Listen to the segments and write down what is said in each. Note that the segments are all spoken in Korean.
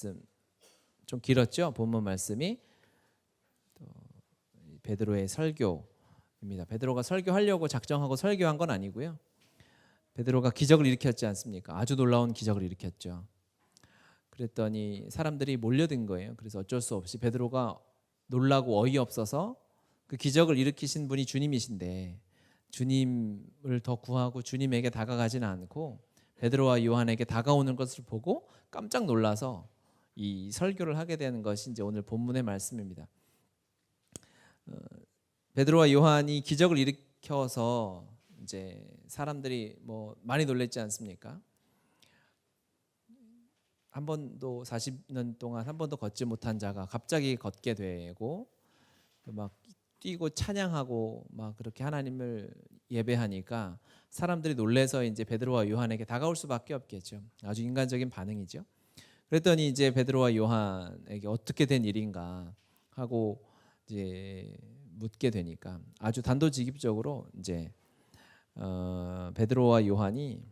말씀 좀 길었죠? 본문 말씀이 베드로의 설교입니다. 베드로가 설교하려고 작정하고 설교한 건 아니고요. 베드로가 기적을 일으켰지 않습니까? 아주 놀라운 기적을 일으켰죠. 그랬더니 사람들이 몰려든 거예요. 그래서 어쩔 수 없이 베드로가 놀라고 어이없어서 그 기적을 일으키신 분이 주님이신데 주님을 더 구하고 주님에게 다가가지는 않고 베드로와 요한에게 다가오는 것을 보고 깜짝 놀라서 이 설교를 하게 되는 것이 이제 오늘 본문의 말씀입니다. 베드로와 요한이 기적을 일으켜서 이제 사람들이 뭐 많이 놀랬지 않습니까? 한 번도 40년 동안 한 번도 걷지 못한 자가 갑자기 걷게 되고 막 뛰고 찬양하고 막 그렇게 하나님을 예배하니까 사람들이 놀래서 이제 베드로와 요한에게 다가올 수밖에 없겠죠. 아주 인간적인 반응이죠. 그랬더니 이제 베드로와 요한에게 어떻게 된 일인가 하고 이제 묻게 되니까 아주 단도직입적으로 이제 베드로와 요한이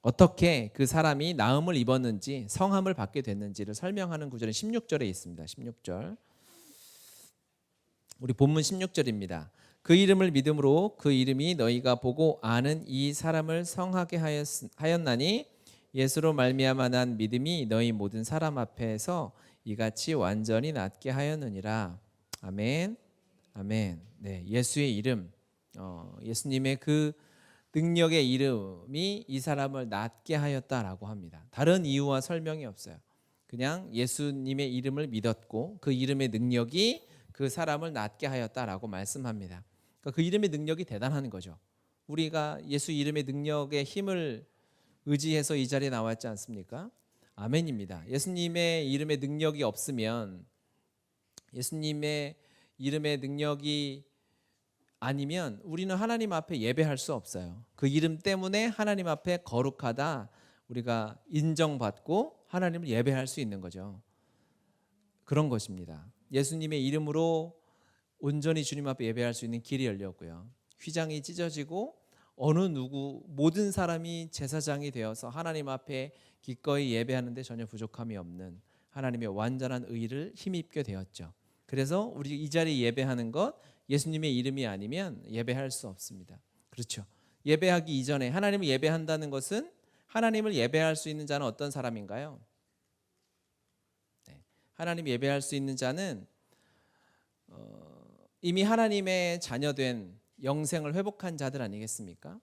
어떻게 그 사람이 나음을 입었는지 성함을 받게 됐는지를 설명하는 구절은 16절에 있습니다. 16절. 우리 본문 16절입니다. 그 이름을 믿음으로 그 이름이 너희가 보고 아는 이 사람을 성하게 하였나니 예수로 말미암아 난 믿음이 너희 모든 사람 앞에서 이같이 완전히 낫게 하였느니라. 아멘. 아멘. 네, 예수의 이름, 예수님의 그 능력의 이름이 이 사람을 낫게 하였다라고 합니다. 다른 이유와 설명이 없어요. 그냥 예수님의 이름을 믿었고 그 이름의 능력이 그 사람을 낫게 하였다라고 말씀합니다. 그러니까 그 이름의 능력이 대단한 거죠. 우리가 예수 이름의 능력의 힘을 의지해서 이 자리에 나왔지 않습니까? 아멘입니다. 예수님의 이름의 능력이 없으면, 예수님의 이름의 능력이 아니면 우리는 하나님 앞에 예배할 수 없어요. 그 이름 때문에 하나님 앞에 거룩하다 우리가 인정받고 하나님을 예배할 수 있는 거죠. 그런 것입니다. 예수님의 이름으로 온전히 주님 앞에 예배할 수 있는 길이 열렸고요. 휘장이 찢어지고 어느 누구 모든 사람이 제사장이 되어서 하나님 앞에 기꺼이 예배하는데 전혀 부족함이 없는 하나님의 완전한 의를 힘입게 되었죠. 그래서 우리 이 자리에 예배하는 것 예수님의 이름이 아니면 예배할 수 없습니다. 그렇죠. 예배하기 이전에 하나님을 예배한다는 것은 하나님을 예배할 수 있는 자는 어떤 사람인가요? 네. 하나님 예배할 수 있는 자는 이미 하나님의 자녀된 영생을 회복한 자들 아니겠습니까?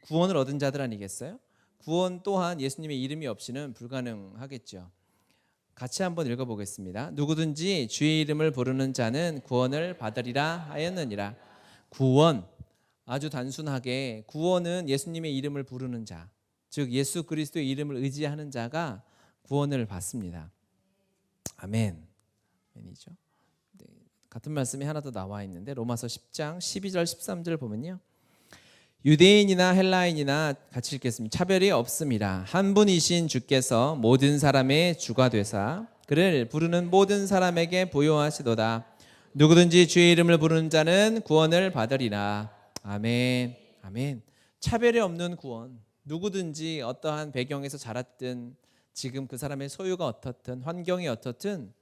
구원을 얻은 자들 아니겠어요? 구원 또한 예수님의 이름이 없이는 불가능하겠죠. 같이 한번 읽어보겠습니다. 누구든지 주의 이름을 부르는 자는 구원을 받으리라 하였느니라. 구원, 아주 단순하게 구원은 예수님의 이름을 부르는 자, 즉 예수 그리스도의 이름을 의지하는 자가 구원을 받습니다. 아멘. 아멘이죠. 네, 같은 말씀이 하나 더 나와 있는데 로마서 10장 12절 13절 보면요. 유대인이나 헬라인이나 같이 읽겠습니다. 차별이 없음이라. 한 분이신 주께서 모든 사람의 주가 되사 그를 부르는 모든 사람에게 부요하시도다. 누구든지 주의 이름을 부르는 자는 구원을 받으리라. 아멘. 아멘. 차별이 없는 구원. 누구든지 어떠한 배경에서 자랐든 지금 그 사람의 소유가 어떻든 환경이 어떻든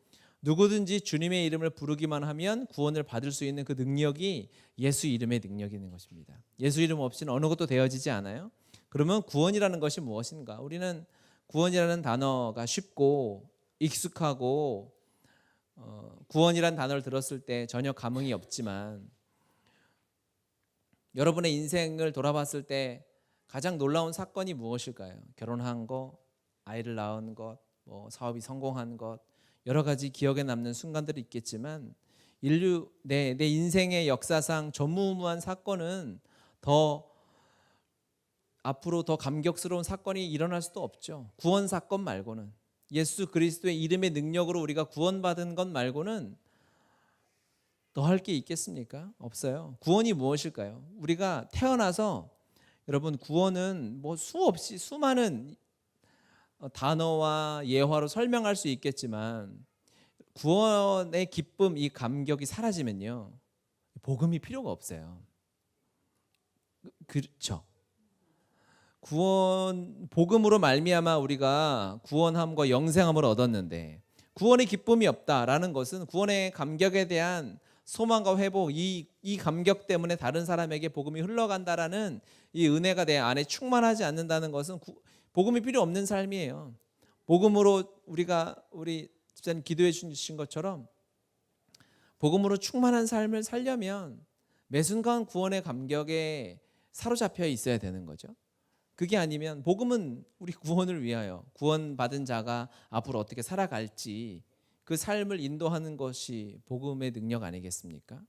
누구든지 주님의 이름을 부르기만 하면 구원을 받을 수 있는 그 능력이 예수 이름의 능력이 있는 것입니다. 예수 이름 없이는 어느 것도 되어지지 않아요. 그러면 구원이라는 것이 무엇인가? 우리는 구원이라는 단어가 쉽고 익숙하고 구원이라는 단어를 들었을 때 전혀 감흥이 없지만 여러분의 인생을 돌아봤을 때 가장 놀라운 사건이 무엇일까요? 결혼한 거, 아이를 낳은 것, 뭐 사업이 성공한 것, 여러 가지 기억에 남는 순간들이 있겠지만 인류 내 인생의 역사상 전무후무한 사건은 더 앞으로 더 감격스러운 사건이 일어날 수도 없죠. 구원 사건 말고는 예수 그리스도의 이름의 능력으로 우리가 구원받은 것 말고는 더 할 게 있겠습니까? 없어요. 구원이 무엇일까요? 우리가 태어나서 여러분 구원은 뭐 수없이 수많은 단어와 예화로 설명할 수 있겠지만 구원의 기쁨, 이 감격이 사라지면요 복음이 필요가 없어요. 그렇죠. 구원 복음으로 말미암아 우리가 구원함과 영생함을 얻었는데 구원의 기쁨이 없다라는 것은 구원의 감격에 대한 소망과 회복, 이 감격 때문에 다른 사람에게 복음이 흘러간다라는 이 은혜가 내 안에 충만하지 않는다는 것은 복음이 필요 없는 삶이에요. 복음으로 우리 집사님 기도해 주신 것처럼 복음으로 충만한 삶을 살려면 매 순간 구원의 감격에 사로잡혀 있어야 되는 거죠. 그게 아니면 복음은 우리 구원을 위하여 구원받은 자가 앞으로 어떻게 살아갈지 그 삶을 인도하는 것이 복음의 능력 아니겠습니까?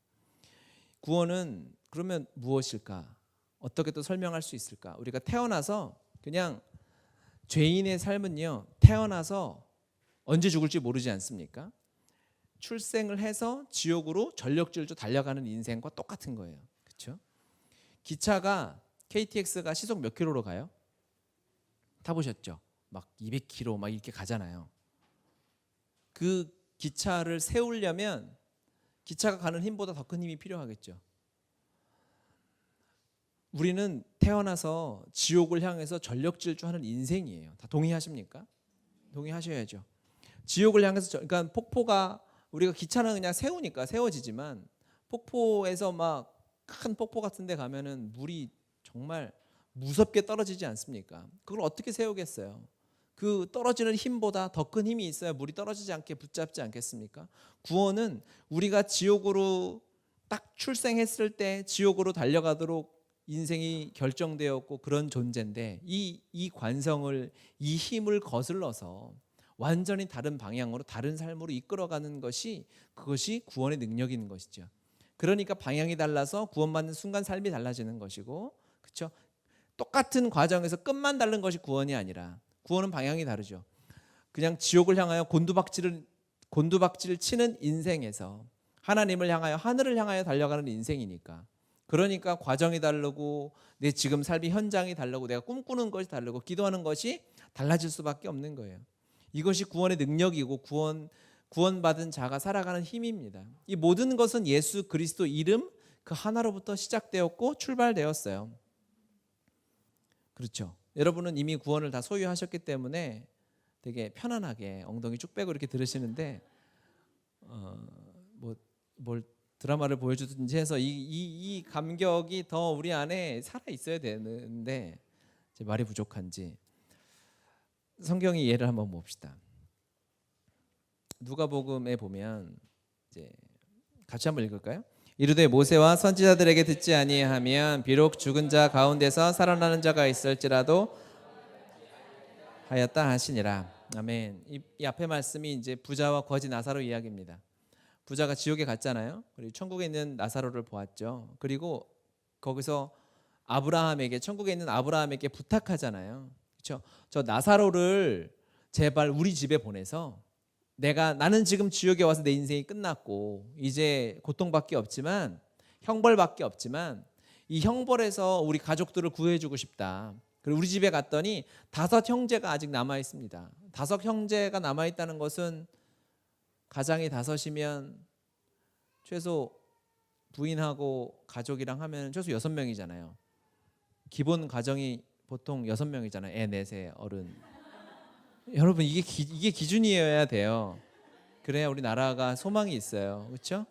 구원은 그러면 무엇일까? 어떻게 또 설명할 수 있을까? 우리가 태어나서 그냥 죄인의 삶은요, 태어나서 언제 죽을지 모르지 않습니까? 출생을 해서 지옥으로 전력질주 달려가는 인생과 똑같은 거예요. 그렇죠? 기차가 KTX가 시속 몇 킬로로 가요? 타보셨죠? 막 200km 막 이렇게 가잖아요. 그 기차를 세우려면 기차가 가는 힘보다 더 큰 힘이 필요하겠죠. 우리는 태어나서 지옥을 향해서 전력질주하는 인생이에요. 다 동의하십니까? 동의하셔야죠. 지옥을 향해서 그러니까 폭포가 우리가 기차는 그냥 세우니까 세워지지만 폭포에서 막 큰 폭포 같은 데 가면은 물이 정말 무섭게 떨어지지 않습니까? 그걸 어떻게 세우겠어요? 그 떨어지는 힘보다 더 큰 힘이 있어야 물이 떨어지지 않게 붙잡지 않겠습니까? 구원은 우리가 지옥으로 딱 출생했을 때 지옥으로 달려가도록 인생이 결정되었고 그런 존재인데 이 관성을 이 힘을 거슬러서 완전히 다른 방향으로 다른 삶으로 이끌어가는 것이 그것이 구원의 능력인 것이죠. 그러니까 방향이 달라서 구원받는 순간 삶이 달라지는 것이고, 그렇죠? 똑같은 과정에서 끝만 다른 것이 구원이 아니라 구원은 방향이 다르죠. 그냥 지옥을 향하여 곤두박질을 치는 인생에서 하나님을 향하여 하늘을 향하여 달려가는 인생이니까. 그러니까 과정이 다르고 내 지금 삶의 현장이 다르고 내가 꿈꾸는 것이 다르고 기도하는 것이 달라질 수밖에 없는 거예요. 이것이 구원의 능력이고 구원받은 자가 살아가는 힘입니다. 이 모든 것은 예수 그리스도 이름 그 하나로부터 시작되었고 출발되었어요. 그렇죠. 여러분은 이미 구원을 다 소유하셨기 때문에 되게 편안하게 엉덩이 쭉 빼고 이렇게 들으시는데 뭘 드라마를 보여주든지 해서 이 감격이 더 우리 안에 살아 있어야 되는데 제 말이 부족한지 성경의 예를 한번 봅시다. 누가복음에 보면 이제 같이 한번 읽을까요? 이르되 모세와 선지자들에게 듣지 아니하면 비록 죽은 자 가운데서 살아나는 자가 있을지라도 하였다 하시니라. 아멘. 이 앞에 말씀이 이제 부자와 거지 나사로 이야기입니다. 부자가 지옥에 갔잖아요. 그리고 천국에 있는 나사로를 보았죠. 그리고 거기서 천국에 있는 아브라함에게 부탁하잖아요. 그렇죠? 저 나사로를 제발 우리 집에 보내서 나는 지금 지옥에 와서 내 인생이 끝났고 이제 고통밖에 없지만 형벌밖에 없지만 이 형벌에서 우리 가족들을 구해주고 싶다. 그리고 우리 집에 갔더니 5 형제가 아직 남아 있습니다. 5 형제가 남아 있다는 것은 가장이 5이면 최소 부인하고 가족이랑 하면 최소 6명이잖아요. 기본 가정이 보통 6명이잖아요. 애 4세 어른. 여러분 이게 기준이어야 돼요. 그래야 우리 나라가 소망이 있어요. 그렇죠?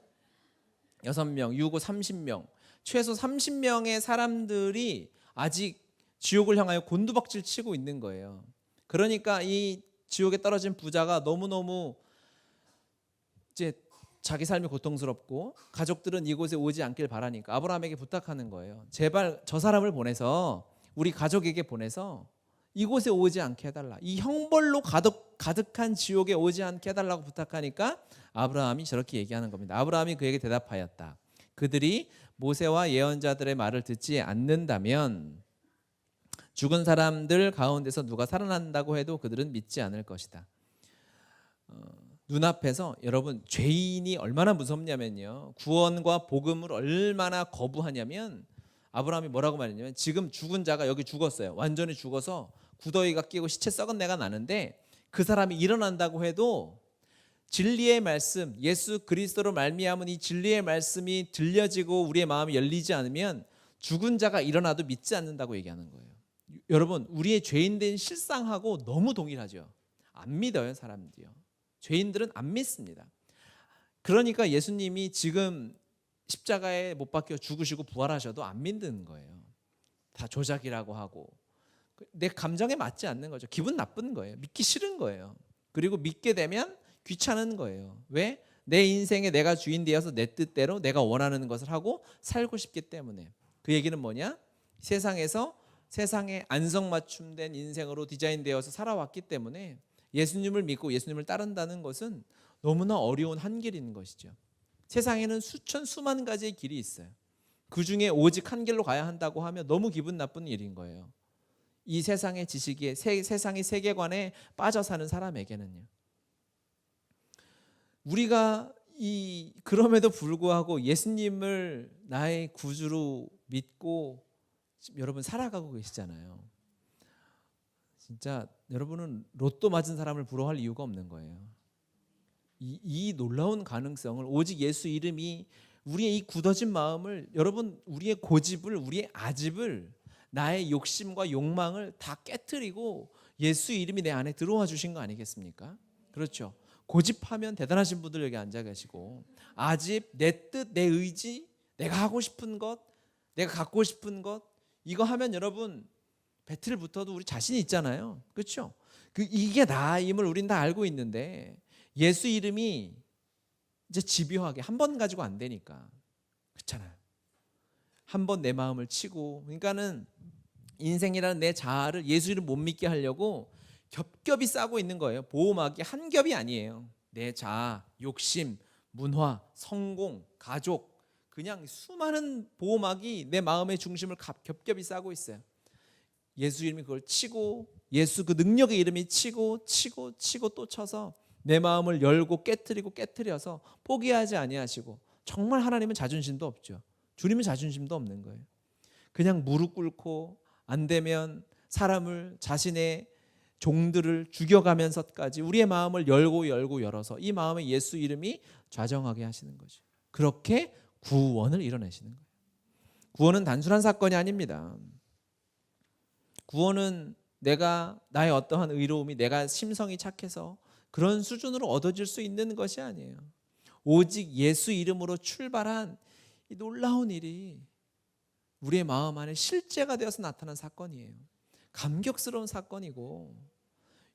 6명, 6, 5, 30명. 최소 30명의 사람들이 아직 지옥을 향하여 곤두박질 치고 있는 거예요. 그러니까 이 지옥에 떨어진 부자가 너무너무 이제 자기 삶이 고통스럽고 가족들은 이곳에 오지 않길 바라니까 아브라함에게 부탁하는 거예요. 제발 저 사람을 보내서 우리 가족에게 보내서 이곳에 오지 않게 해달라. 이 형벌로 가득한 지옥에 오지 않게 해달라고 부탁하니까 아브라함이 저렇게 얘기하는 겁니다. 아브라함이 그에게 대답하였다. 그들이 모세와 예언자들의 말을 듣지 않는다면 죽은 사람들 가운데서 누가 살아난다고 해도 그들은 믿지 않을 것이다. 눈앞에서 여러분 죄인이 얼마나 무섭냐면요. 구원과 복음을 얼마나 거부하냐면 아브라함이 뭐라고 말했냐면 지금 죽은 자가 여기 죽었어요. 완전히 죽어서 구더기가 끼고 시체 썩은 내가 나는데 그 사람이 일어난다고 해도 진리의 말씀 예수 그리스도로 말미암은 이 진리의 말씀이 들려지고 우리의 마음이 열리지 않으면 죽은 자가 일어나도 믿지 않는다고 얘기하는 거예요. 여러분, 우리의 죄인된 실상하고 너무 동일하죠. 안 믿어요, 사람들이요. 죄인들은 안 믿습니다. 그러니까 예수님이 지금 십자가에 못 박혀 죽으시고 부활하셔도 안 믿는 거예요. 다 조작이라고 하고 내 감정에 맞지 않는 거죠. 기분 나쁜 거예요. 믿기 싫은 거예요. 그리고 믿게 되면 귀찮은 거예요. 왜? 내 인생에 내가 주인 되어서 내 뜻대로 내가 원하는 것을 하고 살고 싶기 때문에. 그 얘기는 뭐냐? 세상에 안성맞춤된 인생으로 디자인되어서 살아왔기 때문에 예수님을 믿고 예수님을 따른다는 것은 너무나 어려운 한 길인 것이죠. 세상에는 수만 가지의 길이 있어요. 그 중에 오직 한 길로 가야 한다고 하면 너무 기분 나쁜 일인 거예요. 이 세상의 지식에, 세상의 세계관에 빠져 사는 사람에게는요. 우리가 그럼에도 불구하고 예수님을 나의 구주로 믿고 여러분 살아가고 계시잖아요. 진짜 여러분은 로또 맞은 사람을 부러워할 이유가 없는 거예요. 이 놀라운 가능성을 오직 예수 이름이 우리의 이 굳어진 마음을, 여러분, 우리의 고집을, 우리의 아집을, 나의 욕심과 욕망을 다 깨트리고 예수 이름이 내 안에 들어와 주신 거 아니겠습니까? 그렇죠. 고집하면 대단하신 분들 여기 앉아 계시고, 아집, 내 뜻, 내 의지, 내가 하고 싶은 것, 내가 갖고 싶은 것, 이거 하면 여러분 배틀 붙어도 우리 자신이 있잖아요. 그렇죠? 이게 나임을 우린 다 알고 있는데 예수 이름이 이제 집요하게 한 번 가지고 안 되니까, 그렇잖아요. 한 번 내 마음을 치고, 그러니까는 인생이라는 내 자아를 예수 이름 못 믿게 하려고 겹겹이 싸고 있는 거예요. 보호막이 한 겹이 아니에요. 내 자아, 욕심, 문화, 성공, 가족, 그냥 수많은 보호막이 내 마음의 중심을 겹겹이 싸고 있어요. 예수 이름이 그걸 치고, 예수 그 능력의 이름이 치고 또 쳐서 내 마음을 열고 깨트려서 포기하지 아니하시고, 정말 하나님은 자존심도 없죠. 주님은 자존심도 없는 거예요. 그냥 무릎 꿇고 안 되면 자신의 종들을 죽여가면서까지 우리의 마음을 열어서 이 마음에 예수 이름이 좌정하게 하시는 거죠. 그렇게 구원을 이뤄내시는 거예요. 구원은 단순한 사건이 아닙니다. 구원은 나의 어떠한 의로움이, 내가 심성이 착해서 그런 수준으로 얻어질 수 있는 것이 아니에요. 오직 예수 이름으로 출발한 이 놀라운 일이 우리의 마음 안에 실제가 되어서 나타난 사건이에요. 감격스러운 사건이고,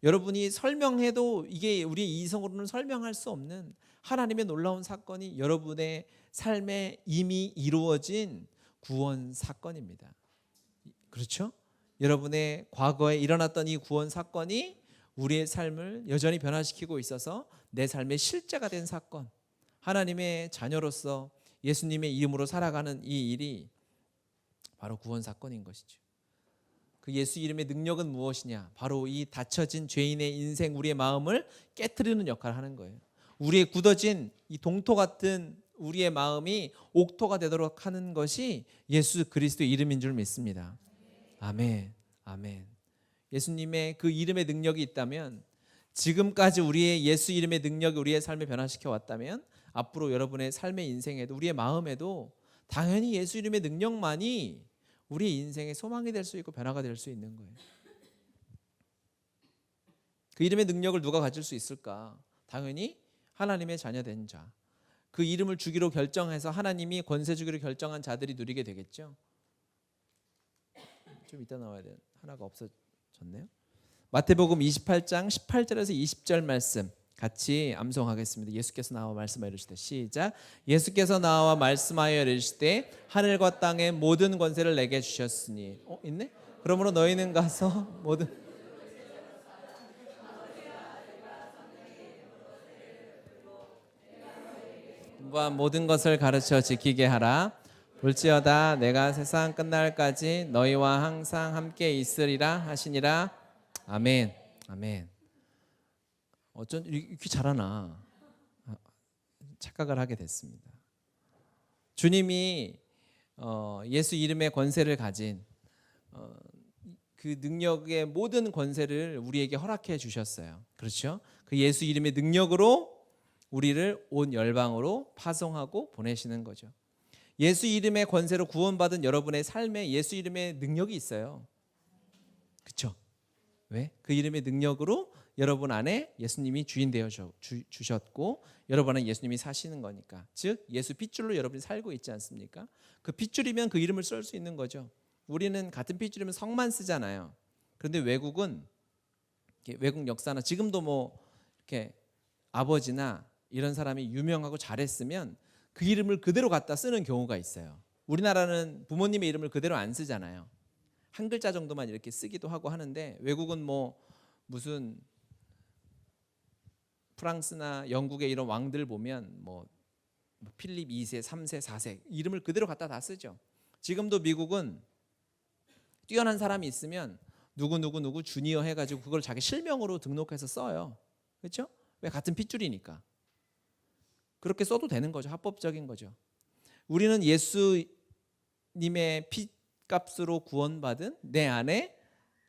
여러분이 설명해도 이게 우리의 이성으로는 설명할 수 없는 하나님의 놀라운 사건이 여러분의 삶에 이미 이루어진 구원 사건입니다. 그렇죠? 여러분의 과거에 일어났던 이 구원 사건이 우리의 삶을 여전히 변화시키고 있어서 내 삶의 실제가 된 사건, 하나님의 자녀로서 예수님의 이름으로 살아가는 이 일이 바로 구원 사건인 것이죠. 그 예수 이름의 능력은 무엇이냐? 바로 이 닫혀진 죄인의 인생, 우리의 마음을 깨트리는 역할을 하는 거예요. 우리의 굳어진 이 동토 같은 우리의 마음이 옥토가 되도록 하는 것이 예수 그리스도의 이름인 줄 믿습니다. 아멘, 아멘. 예수님의 그 이름의 능력이 있다면, 지금까지 우리의 예수 이름의 능력이 우리의 삶을 변화시켜 왔다면, 앞으로 여러분의 삶의 인생에도, 우리의 마음에도 당연히 예수 이름의 능력만이 우리의 인생의 소망이 될 수 있고 변화가 될 수 있는 거예요. 그 이름의 능력을 누가 가질 수 있을까? 당연히 하나님의 자녀된 자, 그 이름을 주기로 결정해서 하나님이 권세 주기로 결정한 자들이 누리게 되겠죠. 좀 이따 나와야 돼. 하나가 없어졌네요. 마태복음 28장 18절에서 20절 말씀 같이 암송하겠습니다. 예수께서 나와 말씀하여 이르시되, 시작. 예수께서 나와 말씀하여 이르시되 하늘과 땅의 모든 권세를 내게 주셨으니. 있네? 그러므로 너희는 가서 모든 것을 가르쳐 지키게 하라. 볼지어다 내가 세상 끝날까지 너희와 항상 함께 있으리라 하시니라. 아멘. 아멘. 어쩐 이렇게 잘하나 착각을 하게 됐습니다. 주님이 예수 이름의 권세를 가진 그 능력의 모든 권세를 우리에게 허락해 주셨어요. 그렇죠? 그 예수 이름의 능력으로 우리를 온 열방으로 파송하고 보내시는 거죠. 예수 이름의 권세로 구원받은 여러분의 삶에 예수 이름의 능력이 있어요. 그렇죠? 왜? 그 이름의 능력으로 여러분 안에 예수님이 주인 되어 주셨고 여러분 안에 예수님이 사시는 거니까. 즉 예수 핏줄로 여러분이 살고 있지 않습니까? 그 핏줄이면 그 이름을 쓸 수 있는 거죠. 우리는 같은 핏줄이면 성만 쓰잖아요. 그런데 외국은 외국 역사나 지금도 뭐 이렇게 아버지나 이런 사람이 유명하고 잘했으면 그 이름을 그대로 갖다 쓰는 경우가 있어요. 우리나라는 부모님의 이름을 그대로 안 쓰잖아요. 한 글자 정도만 이렇게 쓰기도 하고 하는데 외국은 뭐 무슨 프랑스나 영국의 이런 왕들 보면 뭐 필립 2세, 3세, 4세 이름을 그대로 갖다 다 쓰죠. 지금도 미국은 뛰어난 사람이 있으면 누구 주니어 해가지고 그걸 자기 실명으로 등록해서 써요. 그렇죠? 왜? 같은 핏줄이니까. 그렇게 써도 되는 거죠. 합법적인 거죠. 우리는 예수님의 피값으로 구원받은 내 안에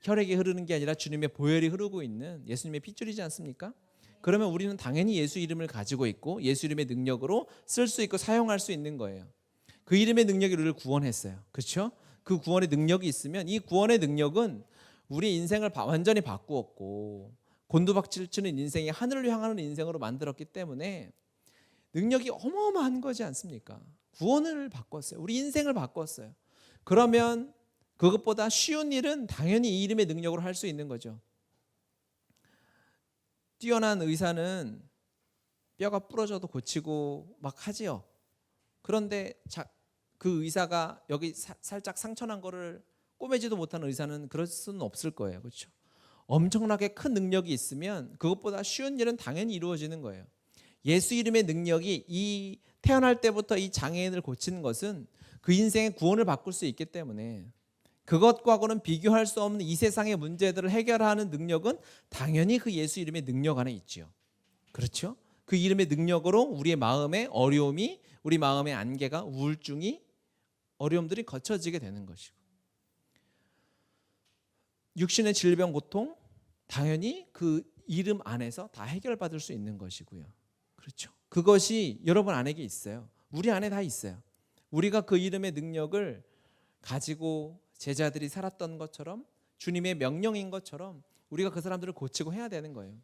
혈액이 흐르는 게 아니라 주님의 보혈이 흐르고 있는 예수님의 핏줄이지 않습니까? 그러면 우리는 당연히 예수 이름을 가지고 있고 예수 이름의 능력으로 쓸 수 있고 사용할 수 있는 거예요. 그 이름의 능력이 우리를 구원했어요. 그렇죠? 그 구원의 능력이 있으면 이 구원의 능력은 우리 인생을 완전히 바꾸었고 곤두박질 치는 인생이 하늘을 향하는 인생으로 만들었기 때문에 능력이 어마어마한 거지 않습니까? 구원을 바꿨어요. 우리 인생을 바꿨어요. 그러면 그것보다 쉬운 일은 당연히 이 이름의 능력으로 할 수 있는 거죠. 뛰어난 의사는 뼈가 부러져도 고치고 막 하지요. 그런데 그 의사가 여기 살짝 상처난 거를 꼬매지도 못하는 의사는 그럴 수는 없을 거예요. 그렇죠? 엄청나게 큰 능력이 있으면 그것보다 쉬운 일은 당연히 이루어지는 거예요. 예수 이름의 능력이 이 태어날 때부터 이 장애인을 고치는 것은 그 인생의 구원을 바꿀 수 있기 때문에 그것과는 비교할 수 없는 이 세상의 문제들을 해결하는 능력은 당연히 그 예수 이름의 능력 안에 있지요. 그렇죠? 그 이름의 능력으로 우리의 마음의 어려움이, 우리 마음의 안개가, 우울증이, 어려움들이 거쳐지게 되는 것이고, 육신의 질병, 고통 당연히 그 이름 안에서 다 해결받을 수 있는 것이고요. 그렇죠? 그것이 여러분 안에 있어요. 우리 안에 다 있어요. 우리가 그 이름의 능력을 가지고 제자들이 살았던 것처럼 주님의 명령인 것처럼 우리가 그 사람들을 고치고 해야 되는 거예요.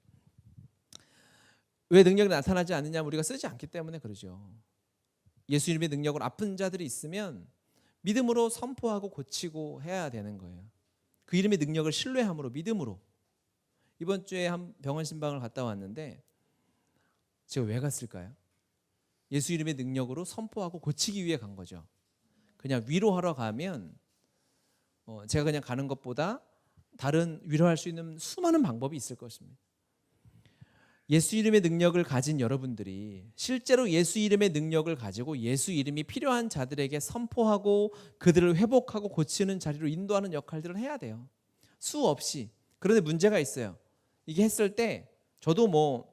왜 능력이 나타나지 않느냐? 우리가 쓰지 않기 때문에 그러죠. 예수 이름의 능력으로 아픈 자들이 있으면 믿음으로 선포하고 고치고 해야 되는 거예요. 그 이름의 능력을 신뢰함으로, 믿음으로. 이번 주에 한 병원 신방을 갔다 왔는데 제가 왜 갔을까요? 예수 이름의 능력으로 선포하고 고치기 위해 간 거죠. 그냥 위로하러 가면 제가 그냥 가는 것보다 다른 위로할 수 있는 수많은 방법이 있을 것입니다. 예수 이름의 능력을 가진 여러분들이 실제로 예수 이름의 능력을 가지고 예수 이름이 필요한 자들에게 선포하고 그들을 회복하고 고치는 자리로 인도하는 역할들을 해야 돼요. 수없이. 그런데 문제가 있어요. 이게 했을 때 저도 뭐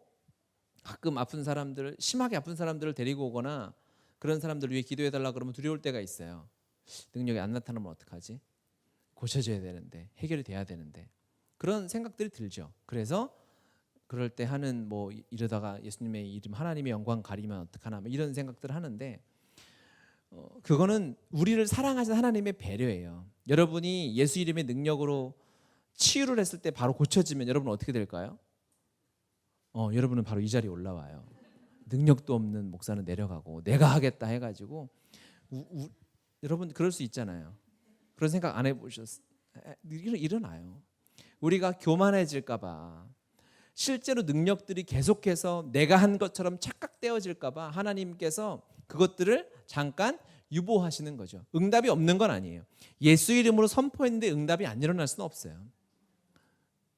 가끔 아픈 사람들, 심하게 아픈 사람들을 데리고 오거나 그런 사람들 위해 기도해달라 그러면 두려울 때가 있어요. 능력이 안 나타나면 어떡하지? 고쳐져야 되는데, 해결이 돼야 되는데, 그런 생각들이 들죠. 그래서 그럴 때 하는 뭐 이러다가 예수님의 이름 하나님의 영광 가리면 어떡하나 뭐 이런 생각들을 하는데 그거는 우리를 사랑하시는 하나님의 배려예요. 여러분이 예수 이름의 능력으로 치유를 했을 때 바로 고쳐지면 여러분은 어떻게 될까요? 여러분은 바로 이 자리에 올라와요. 능력도 없는 목사는 내려가고 내가 하겠다 해가지고 여러분 그럴 수 있잖아요. 그런 생각 안 해보셨어요? 일어나요. 우리가 교만해질까 봐, 실제로 능력들이 계속해서 내가 한 것처럼 착각되어질까 봐 하나님께서 그것들을 잠깐 유보하시는 거죠. 응답이 없는 건 아니에요. 예수 이름으로 선포했는데 응답이 안 일어날 수는 없어요.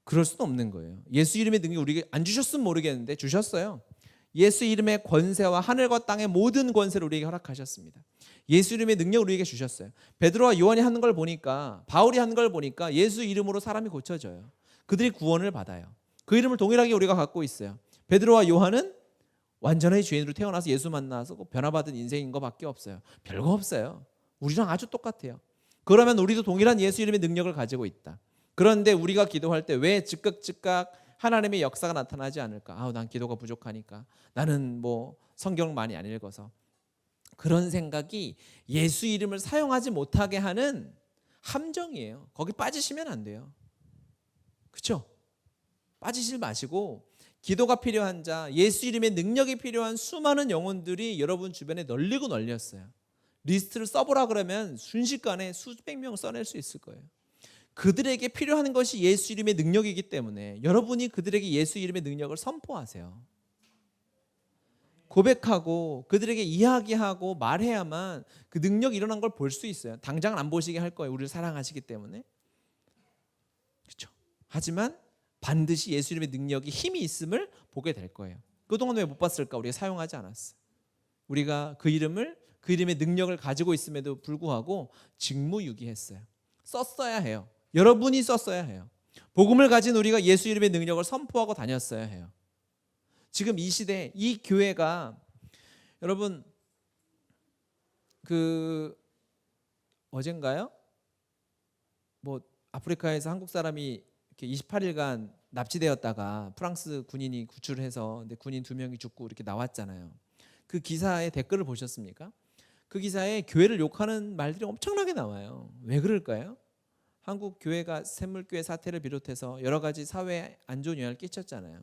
그럴 수는 없는 거예요. 예수 이름의 능력 우리에게 안 주셨으면 모르겠는데 주셨어요. 예수 이름의 권세와 하늘과 땅의 모든 권세를 우리에게 허락하셨습니다. 예수 이름의 능력을 우리에게 주셨어요. 베드로와 요한이 하는 걸 보니까, 바울이 하는 걸 보니까 예수 이름으로 사람이 고쳐져요. 그들이 구원을 받아요. 그 이름을 동일하게 우리가 갖고 있어요. 베드로와 요한은 완전히 죄인으로 태어나서 예수 만나서 변화받은 인생인 것밖에 없어요. 별거 없어요. 우리랑 아주 똑같아요. 그러면 우리도 동일한 예수 이름의 능력을 가지고 있다. 그런데 우리가 기도할 때 왜 즉각 하나님의 역사가 나타나지 않을까? 난 기도가 부족하니까, 나는 뭐 성경을 많이 안 읽어서, 그런 생각이 예수 이름을 사용하지 못하게 하는 함정이에요. 거기 빠지시면 안 돼요. 그렇죠? 빠지지 마시고 기도가 필요한 자, 예수 이름의 능력이 필요한 수많은 영혼들이 여러분 주변에 널리고 널렸어요. 리스트를 써보라 그러면 순식간에 수백 명을 써낼 수 있을 거예요. 그들에게 필요한 것이 예수 이름의 능력이기 때문에 여러분이 그들에게 예수 이름의 능력을 선포하세요. 고백하고 그들에게 이야기하고 말해야만 그 능력이 일어난 걸 볼 수 있어요. 당장은 안 보시게 할 거예요. 우리를 사랑하시기 때문에. 그렇죠? 하지만 반드시 예수 이름의 능력이 힘이 있음을 보게 될 거예요. 그동안 왜 못 봤을까? 우리가 사용하지 않았어. 우리가 그 이름의 능력을 가지고 있음에도 불구하고 직무유기했어요. 썼어야 해요. 여러분이 썼어야 해요. 복음을 가진 우리가 예수 이름의 능력을 선포하고 다녔어야 해요. 지금 이 시대, 이 교회가 여러분 어젠가요? 아프리카에서 한국 사람이 이렇게 28일간 납치되었다가 프랑스 군인이 구출을 해서 근데 군인 2명이 죽고 이렇게 나왔잖아요. 그 기사의 댓글을 보셨습니까? 그 기사에 교회를 욕하는 말들이 엄청나게 나와요. 왜 그럴까요? 한국 교회가 샘물교회 사태를 비롯해서 여러 가지 사회에 안 좋은 영향을 끼쳤잖아요.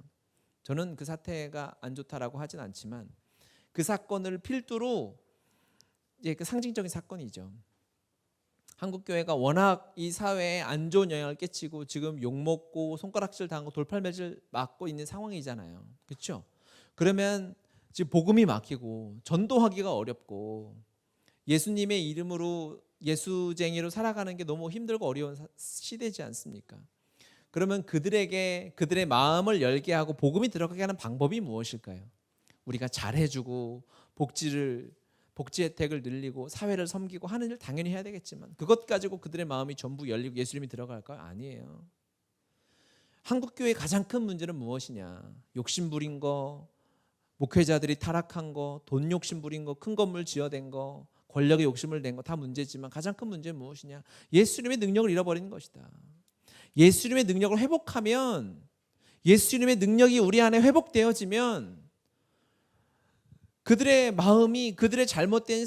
저는 그 사태가 안 좋다라고 하진 않지만 그 사건을 필두로 이제 그 상징적인 사건이죠. 한국 교회가 워낙 이 사회에 안 좋은 영향을 끼치고 지금 욕먹고 손가락질 당하고 돌팔매질 맞고 있는 상황이잖아요. 그렇죠? 그러면 지금 복음이 막히고 전도하기가 어렵고 예수님의 이름으로 예수쟁이로 살아가는 게 너무 힘들고 어려운 시대지 않습니까? 그러면 그들에게 그들의 마음을 열게 하고 복음이 들어가게 하는 방법이 무엇일까요? 우리가 잘해주고 복지 혜택을 늘리고 사회를 섬기고 하는 일 당연히 해야 되겠지만 그것 가지고 그들의 마음이 전부 열리고 예수님이 들어갈까요? 아니에요. 한국 교회의 가장 큰 문제는 무엇이냐? 욕심 부린 거, 목회자들이 타락한 거, 돈 욕심 부린 거, 큰 건물 지어댄 거, 권력의 욕심을 낸 거 다 문제지만 가장 큰 문제는 무엇이냐? 예수님의 능력을 잃어버리는 것이다. 예수님의 능력을 회복하면, 예수님의 능력이 우리 안에 회복되어지면 그들의 마음이, 그들의 잘못된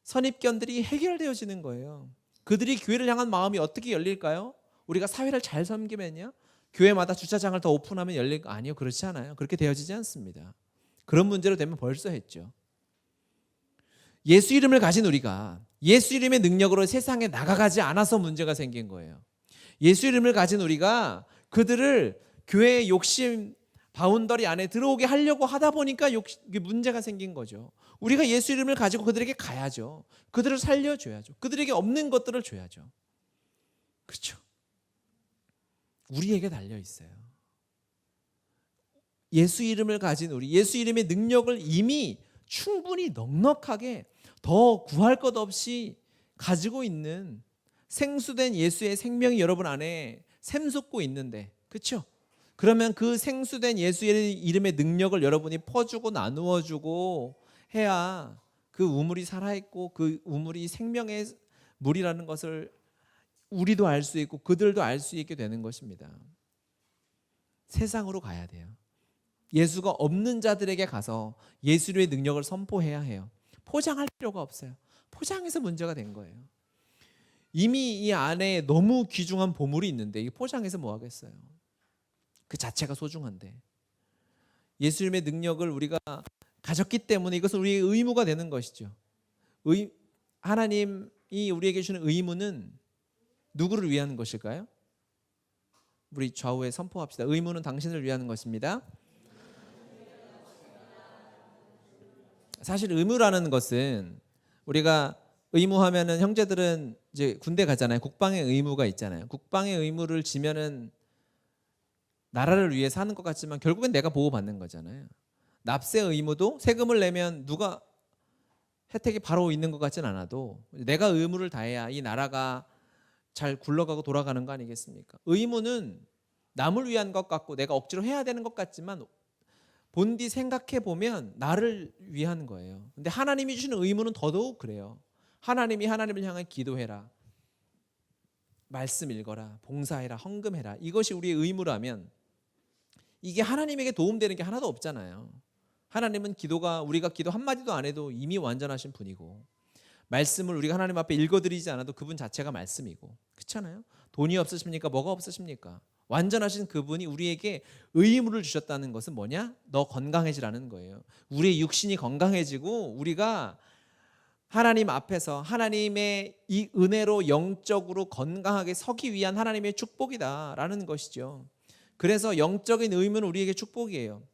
선입견들이 해결되어지는 거예요. 그들이 교회를 향한 마음이 어떻게 열릴까요? 우리가 사회를 잘 섬기면요, 교회마다 주차장을 더 오픈하면 열릴 거 아니요, 그렇지 않아요. 그렇게 되어지지 않습니다. 그런 문제로 되면 벌써 했죠. 예수 이름을 가진 우리가 예수 이름의 능력으로 세상에 나가가지 않아서 문제가 생긴 거예요. 예수 이름을 가진 우리가 그들을 교회의 욕심 바운더리 안에 들어오게 하려고 하다 보니까 문제가 생긴 거죠. 우리가 예수 이름을 가지고 그들에게 가야죠. 그들을 살려줘야죠. 그들에게 없는 것들을 줘야죠. 그렇죠? 우리에게 달려 있어요. 예수 이름을 가진 우리, 예수 이름의 능력을 이미 충분히 넉넉하게 더 구할 것 없이 가지고 있는 생수된 예수의 생명이 여러분 안에 샘솟고 있는데, 그렇죠? 그러면 그 생수된 예수의 이름의 능력을 여러분이 퍼주고 나누어주고 해야 그 우물이 살아있고 그 우물이 생명의 물이라는 것을 우리도 알 수 있고 그들도 알 수 있게 되는 것입니다. 세상으로 가야 돼요. 예수가 없는 자들에게 가서 예수의 능력을 선포해야 해요. 포장할 필요가 없어요. 포장해서 문제가 된 거예요. 이미 이 안에 너무 귀중한 보물이 있는데 이 포장해서 뭐 하겠어요? 그 자체가 소중한데. 예수님의 능력을 우리가 가졌기 때문에 이것은 우리의 의무가 되는 것이죠. 하나님이 우리에게 주는 의무는 누구를 위한 것일까요? 우리 좌우에 선포합시다. 의무는 당신을 위한 것입니다. 사실 의무라는 것은 우리가 의무하면은 형제들은 이제 군대 가잖아요. 국방의 의무가 있잖아요. 국방의 의무를 지면은 나라를 위해서 하는 것 같지만 결국엔 내가 보호받는 거잖아요. 납세 의무도 세금을 내면 누가 혜택이 바로 있는 것 같진 않아도 내가 의무를 다해야 이 나라가 잘 굴러가고 돌아가는 거 아니겠습니까? 의무는 남을 위한 것 같고 내가 억지로 해야 되는 것 같지만 본디 생각해 보면 나를 위한 거예요. 근데 하나님이 주시는 의무는 더더욱 그래요. 하나님을 향해 기도해라, 말씀 읽어라, 봉사해라, 헌금해라. 이것이 우리의 의무라면 이게 하나님에게 도움되는 게 하나도 없잖아요. 하나님은 우리가 기도 한마디도 안 해도 이미 완전하신 분이고 말씀을 우리가 하나님 앞에 읽어드리지 않아도 그분 자체가 말씀이고, 그렇잖아요. 돈이 없으십니까? 뭐가 없으십니까? 완전하신 그분이 우리에게 의무를 주셨다는 것은 뭐냐? 너 건강해지라는 거예요. 우리의 육신이 건강해지고 우리가 하나님 앞에서 하나님의 이 은혜로 영적으로 건강하게 서기 위한 하나님의 축복이다라는 것이죠. 그래서 영적인 의무는 우리에게 축복이에요.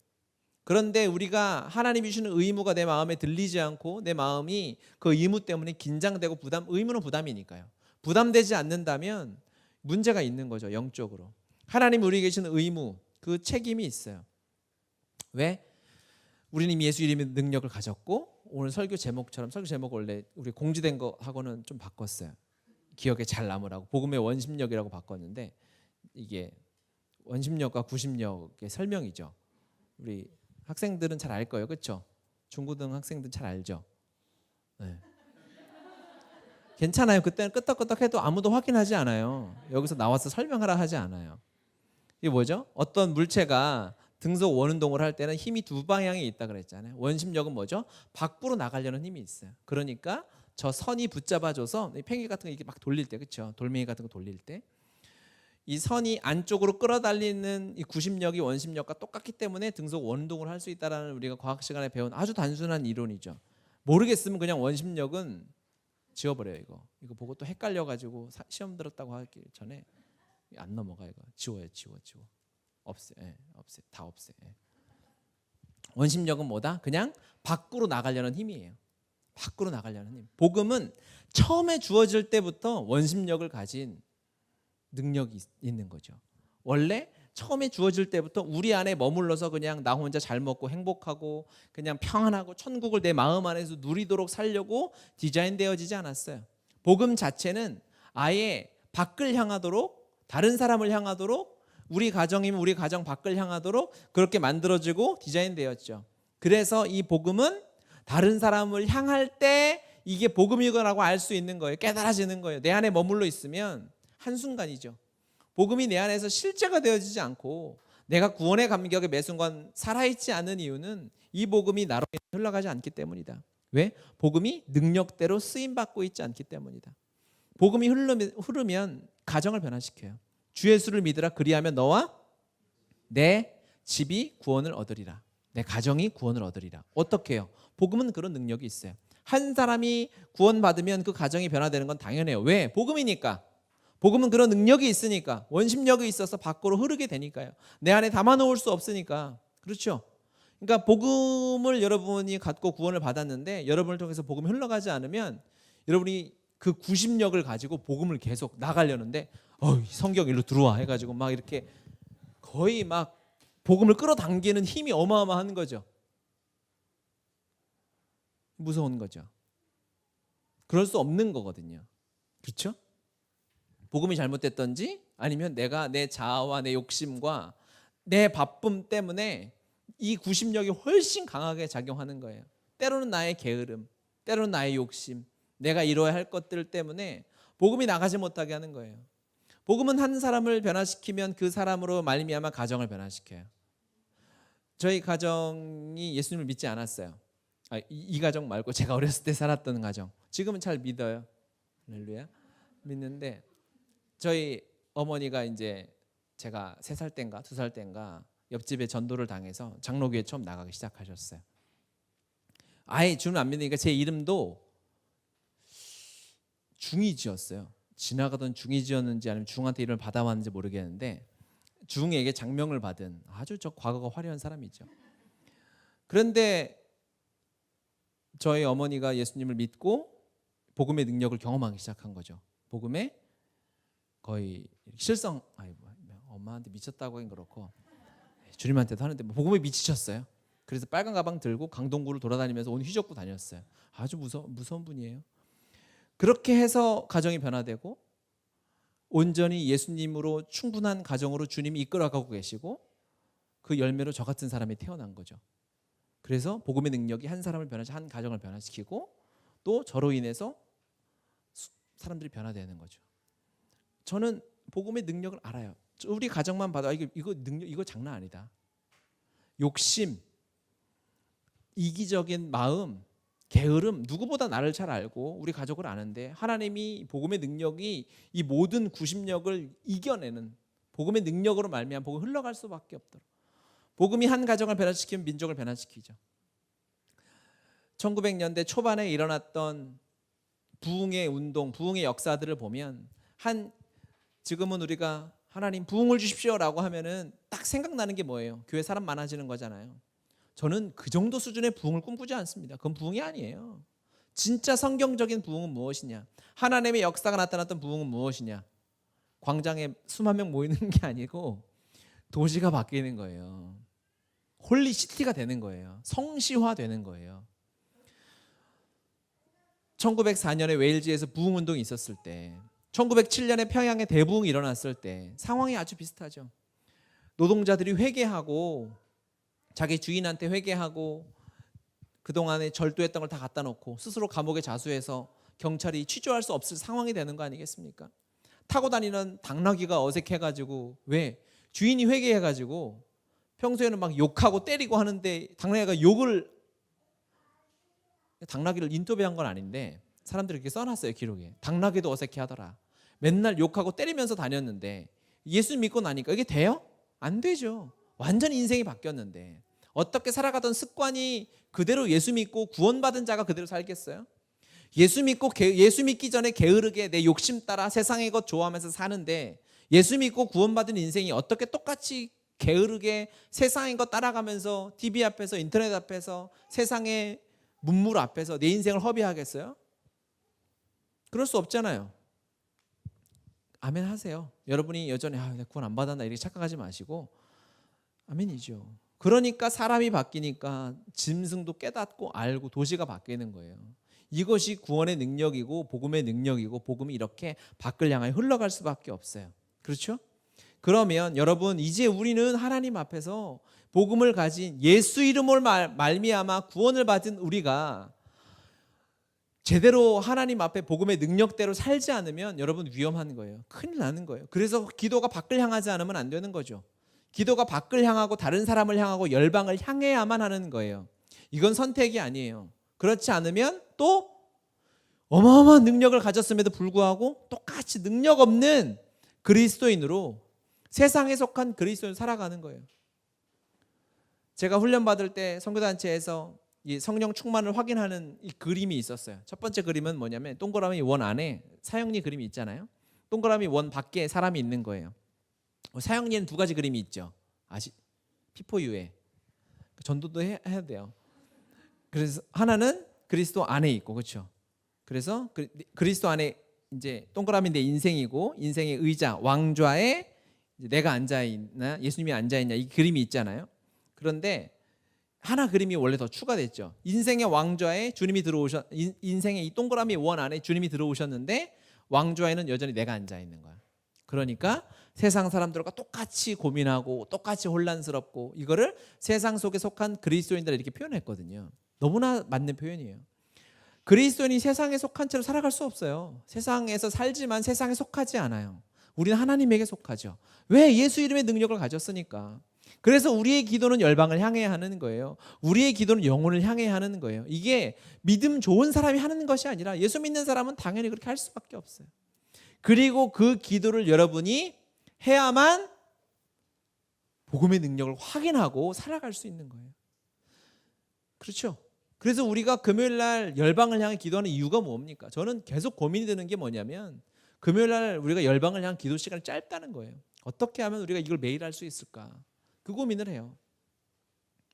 그런데 우리가 하나님이 주시는 의무가 내 마음에 들리지 않고 내 마음이 그 의무 때문에 긴장되고 의무는 부담이니까요. 부담되지 않는다면 문제가 있는 거죠. 영적으로. 하나님이 우리에게 주시는 의무, 그 책임이 있어요. 왜? 우리는 이미 예수 이름의 능력을 가졌고, 오늘 설교 제목처럼, 설교 제목 원래 우리 공지된 거 하고는 좀 바꿨어요. 기억에 잘 남으라고 복음의 원심력이라고 바꿨는데, 이게 원심력과 구심력의 설명이죠. 우리 학생들은 잘 알 거예요, 그렇죠? 중고등 학생들은 잘 알죠. 네. 괜찮아요. 그때는 끄떡끄떡해도 아무도 확인하지 않아요. 여기서 나와서 설명하라 하지 않아요. 이게 뭐죠? 어떤 물체가 등속 원운동을 할 때는 힘이 두 방향에 있다 그랬잖아요. 원심력은 뭐죠? 밖으로 나가려는 힘이 있어요. 그러니까 저 선이 붙잡아줘서 팽이 같은 거 이렇게 막 돌릴 때, 그렇죠? 돌멩이 같은 거 돌릴 때 이 선이 안쪽으로 끌어달리는 이 구심력이 원심력과 똑같기 때문에 등속 원운동을 할 수 있다라는 우리가 과학 시간에 배운 아주 단순한 이론이죠. 모르겠으면 그냥 원심력은 지워버려요. 이거 보고 또 헷갈려가지고 시험 들었다고 하기 전에 안 넘어가. 이거 지워요. 지워. 없애. 다 없애. 원심력은 뭐다? 그냥 밖으로 나가려는 힘이에요. 밖으로 나가려는 힘. 복음은 처음에 주어질 때부터 원심력을 가진 능력이 있는 거죠. 원래 처음에 주어질 때부터 우리 안에 머물러서 그냥 나 혼자 잘 먹고 행복하고 그냥 평안하고 천국을 내 마음 안에서 누리도록 살려고 디자인되어지지 않았어요. 복음 자체는 아예 밖을 향하도록, 다른 사람을 향하도록, 우리 가정이면 우리 가정 밖을 향하도록 그렇게 만들어지고 디자인되었죠. 그래서 이 복음은 다른 사람을 향할 때 이게 복음이라고 알 수 있는 거예요. 깨달아지는 거예요. 내 안에 머물러 있으면 한순간이죠. 복음이 내 안에서 실제가 되어지지 않고 내가 구원의 감격에 매 순간 살아있지 않은 이유는 이 복음이 나로 흘러가지 않기 때문이다. 왜? 복음이 능력대로 쓰임받고 있지 않기 때문이다. 복음이 흐르면 가정을 변화시켜요. 주 예수를 믿으라, 그리하면 너와 내 집이 구원을 얻으리라. 내 가정이 구원을 얻으리라. 어떻게 해요? 복음은 그런 능력이 있어요. 한 사람이 구원받으면 그 가정이 변화되는 건 당연해요. 왜? 복음이니까. 복음은 그런 능력이 있으니까, 원심력이 있어서 밖으로 흐르게 되니까요. 내 안에 담아놓을 수 없으니까. 그렇죠? 그러니까 복음을 여러분이 갖고 구원을 받았는데 여러분을 통해서 복음이 흘러가지 않으면 여러분이 그 구심력을 가지고 복음을 계속 나가려는데 성경 일로 들어와 해가지고 막 이렇게 거의 막 복음을 끌어당기는 힘이 어마어마한 거죠. 무서운 거죠. 그럴 수 없는 거거든요. 그렇죠? 복음이 잘못됐던지 아니면 내가 내 자아와 내 욕심과 내 바쁨 때문에 이 구심력이 훨씬 강하게 작용하는 거예요. 때로는 나의 게으름, 때로는 나의 욕심, 내가 이뤄야 할 것들 때문에 복음이 나가지 못하게 하는 거예요. 복음은 한 사람을 변화시키면 그 사람으로 말미암아 가정을 변화시켜요. 저희 가정이 예수님을 믿지 않았어요. 이 가정 말고 제가 어렸을 때 살았던 가정. 지금은 잘 믿어요. 할렐루야. 믿는데 저희 어머니가 이제 제가 3살 땐가 2살 땐가 옆집에 전도를 당해서 장로교회 처음 나가기 시작하셨어요. 아예 주는 안 믿으니까 제 이름도 중이 지었어요. 지나가던 중이 지었는지 아니면 중한테 이름을 받아왔는지 모르겠는데 중에게 장명을 받은 아주 저 과거가 화려한 사람이죠. 그런데 저희 어머니가 예수님을 믿고 복음의 능력을 경험하기 시작한 거죠. 복음에 거의 엄마한테 미쳤다고 하긴 그렇고 주님한테도 하는데 복음에 미치셨어요. 그래서 빨간 가방 들고 강동구를 돌아다니면서 온 휘젓고 다녔어요. 아주 무서운 분이에요. 그렇게 해서 가정이 변화되고 온전히 예수님으로 충분한 가정으로 주님이 이끌어가고 계시고 그 열매로 저 같은 사람이 태어난 거죠. 그래서 복음의 능력이 한 사람을 한 가정을 변화시키고 또 저로 인해서 사람들이 변화되는 거죠. 저는 복음의 능력을 알아요. 우리 가정만 봐도 이거 장난 아니다. 욕심, 이기적인 마음, 게으름, 누구보다 나를 잘 알고 우리 가족을 아는데 하나님이 복음의 능력이 이 모든 구심력을 이겨내는 복음의 능력으로 말미암아 복음이 흘러갈 수밖에 없도록 복음이 한 가정을 변화시키면 민족을 변화시키죠. 1900년대 초반에 일어났던 부흥의 운동, 부흥의 역사들을 보면 지금은 우리가 하나님 부흥을 주십시오라고 하면은 딱 생각나는 게 뭐예요? 교회 사람 많아지는 거잖아요. 저는 그 정도 수준의 부흥을 꿈꾸지 않습니다. 그건 부흥이 아니에요. 진짜 성경적인 부흥은 무엇이냐? 하나님의 역사가 나타났던 부흥은 무엇이냐? 광장에 수만 명 모이는 게 아니고 도시가 바뀌는 거예요. 홀리시티가 되는 거예요. 성시화되는 거예요. 1904년에 웨일즈에서 부흥운동이 있었을 때 1907년에 평양에 대부흥이 일어났을 때 상황이 아주 비슷하죠. 노동자들이 회개하고 자기 주인한테 회개하고 그동안에 절도했던 걸 다 갖다 놓고 스스로 감옥에 자수해서 경찰이 취조할 수 없을 상황이 되는 거 아니겠습니까? 타고 다니는 당나귀가 어색해가지고 왜? 주인이 회개해가지고 평소에는 막 욕하고 때리고 하는데 당나귀를 인터뷰한 건 아닌데 사람들이 이렇게 써놨어요. 기록에. 당나귀도 어색해하더라. 맨날 욕하고 때리면서 다녔는데 예수 믿고 나니까 이게 돼요? 안 되죠. 완전히 인생이 바뀌었는데 어떻게 살아가던 습관이 그대로 예수 믿고 구원받은 자가 그대로 살겠어요? 예수 믿기 전에 게으르게 내 욕심 따라 세상의 것 좋아하면서 사는데 예수 믿고 구원받은 인생이 어떻게 똑같이 게으르게 세상의 것 따라가면서 TV 앞에서 인터넷 앞에서 세상의 문물 앞에서 내 인생을 허비하겠어요? 그럴 수 없잖아요. 아멘 하세요. 여러분이 여전히 구원 안 받았나 이렇게 착각하지 마시고 아멘이죠. 그러니까 사람이 바뀌니까 짐승도 깨닫고 알고 도시가 바뀌는 거예요. 이것이 구원의 능력이고 복음의 능력이고 복음이 이렇게 밖을 향하여 흘러갈 수밖에 없어요. 그렇죠? 그러면 여러분 이제 우리는 하나님 앞에서 복음을 가진 예수 이름으로 말미암아 구원을 받은 우리가 제대로 하나님 앞에 복음의 능력대로 살지 않으면 여러분 위험한 거예요. 큰일 나는 거예요. 그래서 기도가 밖을 향하지 않으면 안 되는 거죠. 기도가 밖을 향하고 다른 사람을 향하고 열방을 향해야만 하는 거예요. 이건 선택이 아니에요. 그렇지 않으면 또 어마어마한 능력을 가졌음에도 불구하고 똑같이 능력 없는 그리스도인으로 세상에 속한 그리스도인으로 살아가는 거예요. 제가 훈련 받을 때 선교단체에서 이 성령 충만을 확인하는 이 그림이 있었어요. 첫 번째 그림은 뭐냐면 동그라미 원 안에 사형리 그림이 있잖아요. 동그라미 원 밖에 사람이 있는 거예요. 사형리에는 두 가지 그림이 있죠. P4U에 전도도 해야 돼요. 그래서 하나는 그리스도 안에 있고, 그렇죠? 그래서 그리스도 안에 이제 동그라미 내 인생이고 인생의 의자 왕좌에 내가 앉아 있나 예수님이 앉아 있냐 이 그림이 있잖아요. 그런데 하나 그림이 원래 더 추가됐죠. 인생의 왕좌에 주님이 인생의 이 동그라미 원 안에 주님이 들어오셨는데 왕좌에는 여전히 내가 앉아 있는 거야. 그러니까 세상 사람들과 똑같이 고민하고 똑같이 혼란스럽고 이거를 세상 속에 속한 그리스도인들 이렇게 표현했거든요. 너무나 맞는 표현이에요. 그리스도인이 세상에 속한 채로 살아갈 수 없어요. 세상에서 살지만 세상에 속하지 않아요. 우리는 하나님에게 속하죠. 왜? 예수 이름의 능력을 가졌으니까. 그래서 우리의 기도는 열방을 향해야 하는 거예요. 우리의 기도는 영혼을 향해야 하는 거예요. 이게 믿음 좋은 사람이 하는 것이 아니라 예수 믿는 사람은 당연히 그렇게 할 수밖에 없어요. 그리고 그 기도를 여러분이 해야만 복음의 능력을 확인하고 살아갈 수 있는 거예요. 그렇죠? 그래서 우리가 금요일 날 열방을 향해 기도하는 이유가 뭡니까? 저는 계속 고민이 되는 게 뭐냐면 금요일 날 우리가 열방을 향한 기도 시간이 짧다는 거예요. 어떻게 하면 우리가 이걸 매일 할 수 있을까? 그 고민을 해요.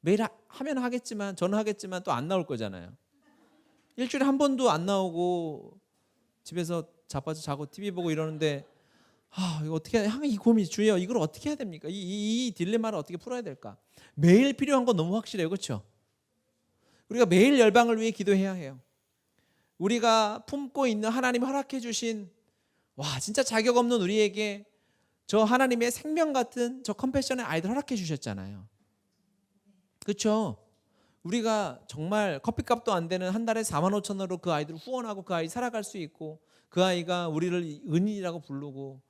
매일 하면 하겠지만 저는 하겠지만 또 안 나올 거잖아요. 일주일에 한 번도 안 나오고 집에서 자빠져 자고 TV 보고 이러는데 이거 어떻게 항상 이 고민이 주예요. 이걸 어떻게 해야 됩니까? 이 딜레마를 어떻게 풀어야 될까? 매일 필요한 건 너무 확실해요. 그렇죠? 우리가 매일 열방을 위해 기도해야 해요. 우리가 품고 있는 하나님이 허락해 주신 진짜 자격 없는 우리에게 저 하나님의 생명 같은 저 컴패션의 아이들 허락해 주셨잖아요. 그렇죠? 우리가 정말 커피값도 안 되는 한 달에 45,000원으로 그 아이들을 후원하고 그 아이 살아갈 수 있고 그 아이가 우리를 은인이라고 부르고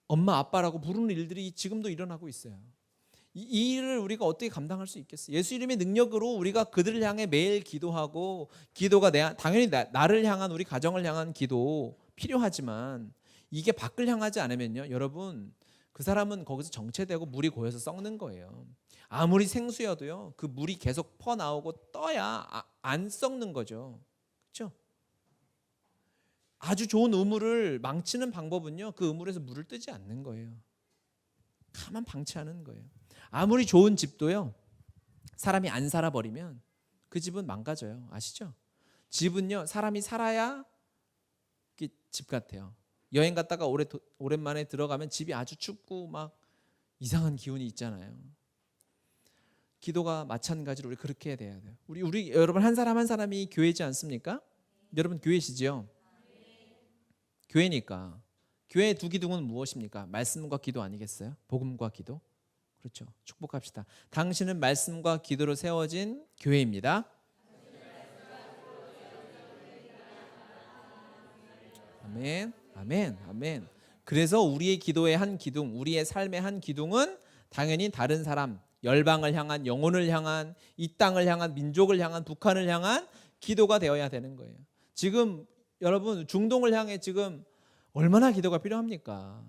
엄마 아빠라고 부르는 일들이 지금도 일어나고 있어요. 이 일을 우리가 어떻게 감당할 수 있겠어요? 예수 이름의 능력으로 우리가 그들을 향해 매일 기도하고, 기도가 당연히 나를 향한, 우리 가정을 향한 기도 필요하지만 이게 밖을 향하지 않으면요, 여러분, 그 사람은 거기서 정체되고 물이 고여서 썩는 거예요. 아무리 생수여도요, 그 물이 계속 퍼나오고 떠야 안 썩는 거죠. 그렇죠? 아주 좋은 우물을 망치는 방법은요, 그 우물에서 물을 뜨지 않는 거예요. 가만 방치하는 거예요. 아무리 좋은 집도요, 사람이 안 살아버리면 그 집은 망가져요. 아시죠? 집은요, 사람이 살아야 집 같아요. 여행 갔다가 오랜만에 들어가면 집이 아주 춥고 막 이상한 기운이 있잖아요. 기도가 마찬가지로 우리 그렇게 돼야 돼요. 우리 여러분 한 사람 한 사람이 교회지 않습니까? 여러분 교회시죠? 교회니까. 교회의 두 기둥은 무엇입니까? 말씀과 기도 아니겠어요? 복음과 기도. 그렇죠. 축복합시다. 당신은 말씀과 기도로 세워진 교회입니다. 아멘, 아멘, 아멘. 그래서 우리의 기도의 한 기둥, 우리의 삶의 한 기둥은 당연히 다른 사람, 열방을 향한, 영혼을 향한, 이 땅을 향한, 민족을 향한, 북한을 향한 기도가 되어야 되는 거예요. 지금 여러분 중동을 향해 지금 얼마나 기도가 필요합니까?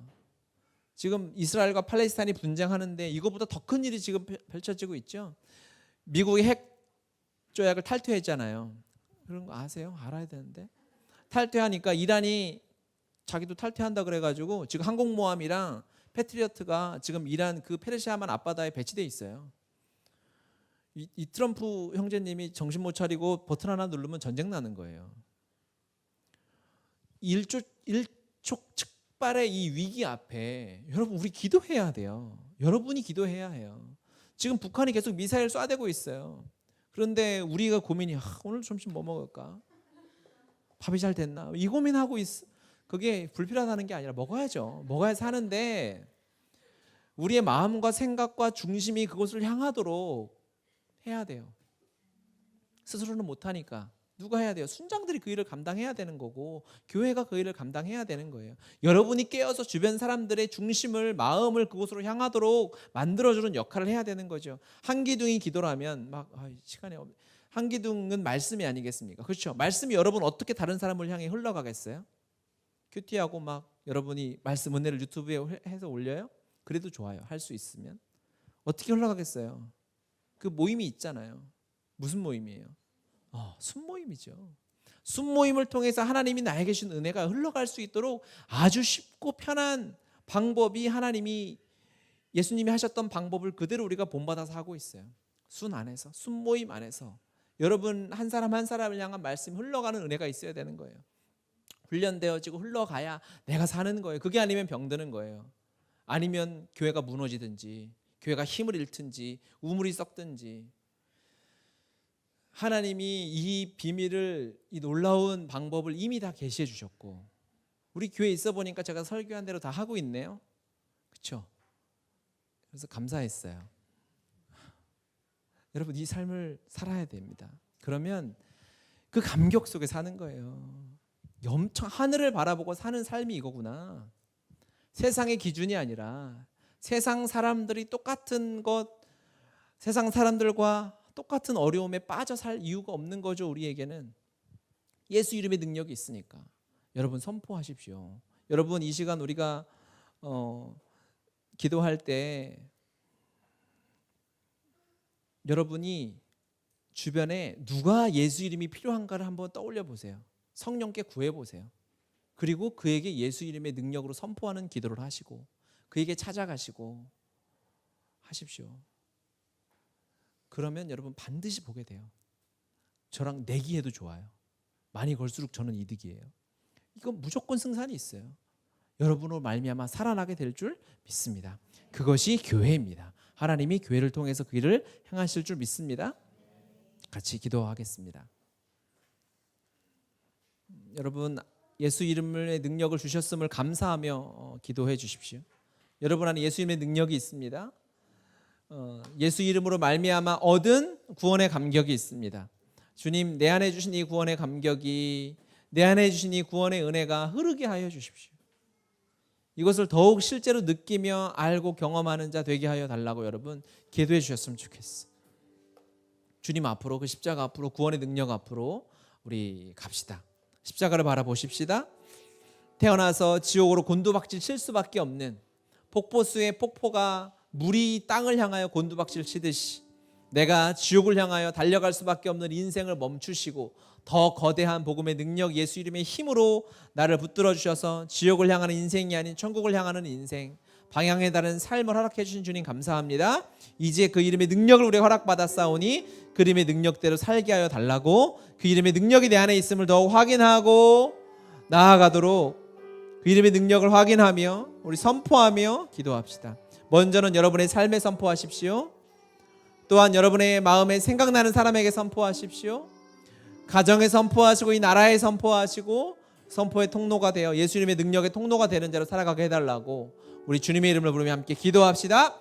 지금 이스라엘과 팔레스타인이 분쟁하는데 이거보다 더 큰 일이 지금 펼쳐지고 있죠. 미국이 핵 조약을 탈퇴했잖아요. 그런 거 아세요? 알아야 되는데. 탈퇴하니까 이란이 자기도 탈퇴한다 그래가지고 지금 항공모함이랑 패트리어트가 지금 이란 그 페르시아만 앞바다에 배치돼 있어요. 이 트럼프 형제님이 정신 못 차리고 버튼 하나 누르면 전쟁 나는 거예요. 일촉즉발의 이 위기 앞에 여러분 우리 기도해야 돼요. 여러분이 기도해야 해요. 지금 북한이 계속 미사일 쏴대고 있어요. 그런데 우리가 고민이 오늘 점심 뭐 먹을까? 밥이 잘 됐나? 이 고민하고 있어. 그게 불필요하다는 게 아니라 먹어야죠. 먹어야 사는데 우리의 마음과 생각과 중심이 그것을 향하도록 해야 돼요. 스스로는 못하니까 누가 해야 돼요? 순장들이 그 일을 감당해야 되는 거고 교회가 그 일을 감당해야 되는 거예요. 여러분이 깨어서 주변 사람들의 중심을, 마음을 그곳으로 향하도록 만들어주는 역할을 해야 되는 거죠. 한기둥이 기도라면 시간이 없. 한기둥은 말씀이 아니겠습니까? 그렇죠? 말씀이 여러분 어떻게 다른 사람을 향해 흘러가겠어요? 큐티하고 막 여러분이 말씀 은혜를 유튜브에 해서 올려요? 그래도 좋아요. 할 수 있으면. 어떻게 흘러가겠어요? 그 모임이 있잖아요. 무슨 모임이에요? 순모임이죠. 순모임을 통해서 하나님이 나에게 주신 은혜가 흘러갈 수 있도록 아주 쉽고 편한 방법이 하나님이 예수님이 하셨던 방법을 그대로 우리가 본받아서 하고 있어요. 순 안에서, 순모임 안에서 여러분 한 사람 한 사람을 향한 말씀이 흘러가는 은혜가 있어야 되는 거예요. 훈련되어지고 흘러가야 내가 사는 거예요. 그게 아니면 병드는 거예요. 아니면 교회가 무너지든지 교회가 힘을 잃든지 우물이 썩든지. 하나님이 이 비밀을, 이 놀라운 방법을 이미 다 계시해 주셨고 우리 교회에 있어 보니까 제가 설교한 대로 다 하고 있네요. 그렇죠? 그래서 감사했어요. 여러분 이 삶을 살아야 됩니다. 그러면 그 감격 속에 사는 거예요. 엄청 하늘을 바라보고 사는 삶이 이거구나. 세상의 기준이 아니라 세상 사람들이 똑같은 것, 세상 사람들과 똑같은 어려움에 빠져 살 이유가 없는 거죠. 우리에게는 예수 이름의 능력이 있으니까. 여러분 선포하십시오. 여러분 이 시간 우리가 기도할 때 여러분이 주변에 누가 예수 이름이 필요한가를 한번 떠올려 보세요. 성령께 구해 보세요. 그리고 그에게 예수 이름의 능력으로 선포하는 기도를 하시고 그에게 찾아가시고 하십시오. 그러면 여러분 반드시 보게 돼요. 저랑 내기해도 좋아요. 많이 걸수록 저는 이득이에요. 이건 무조건 승산이 있어요. 여러분으로 말미암아 살아나게 될 줄 믿습니다. 그것이 교회입니다. 하나님이 교회를 통해서 그 일을 행하실 줄 믿습니다. 같이 기도하겠습니다. 여러분 예수 이름의 능력을 주셨음을 감사하며 기도해 주십시오. 여러분 안에 예수 이름의 능력이 있습니다. 예수 이름으로 말미암아 얻은 구원의 감격이 있습니다. 주님 내 안에 주신 이 구원의 감격이, 내 안에 주신 이 구원의 은혜가 흐르게 하여 주십시오. 이것을 더욱 실제로 느끼며 알고 경험하는 자 되게 하여 달라고 여러분 기도해 주셨으면 좋겠어. 주님 앞으로, 그 십자가 앞으로, 구원의 능력 앞으로 우리 갑시다. 십자가를 바라보십시다. 태어나서 지옥으로 곤두박질 칠 수밖에 없는 폭포수의 폭포가 물이 땅을 향하여 곤두박질 치듯이 내가 지옥을 향하여 달려갈 수밖에 없는 인생을 멈추시고 더 거대한 복음의 능력, 예수 이름의 힘으로 나를 붙들어 주셔서 지옥을 향하는 인생이 아닌 천국을 향하는 인생, 방향에 다른 삶을 허락해 주신 주님 감사합니다. 이제 그 이름의 능력을 우리가 허락받았사오니 그 이름의 능력대로 살게 하여 달라고, 그 이름의 능력이 내 안에 있음을 더욱 확인하고 나아가도록 그 이름의 능력을 확인하며 우리 선포하며 기도합시다. 먼저는 여러분의 삶에 선포하십시오. 또한 여러분의 마음에 생각나는 사람에게 선포하십시오. 가정에 선포하시고 이 나라에 선포하시고 선포의 통로가 되어 예수 이름의 능력의 통로가 되는 자로 살아가게 해달라고 우리 주님의 이름을 부르며 함께 기도합시다.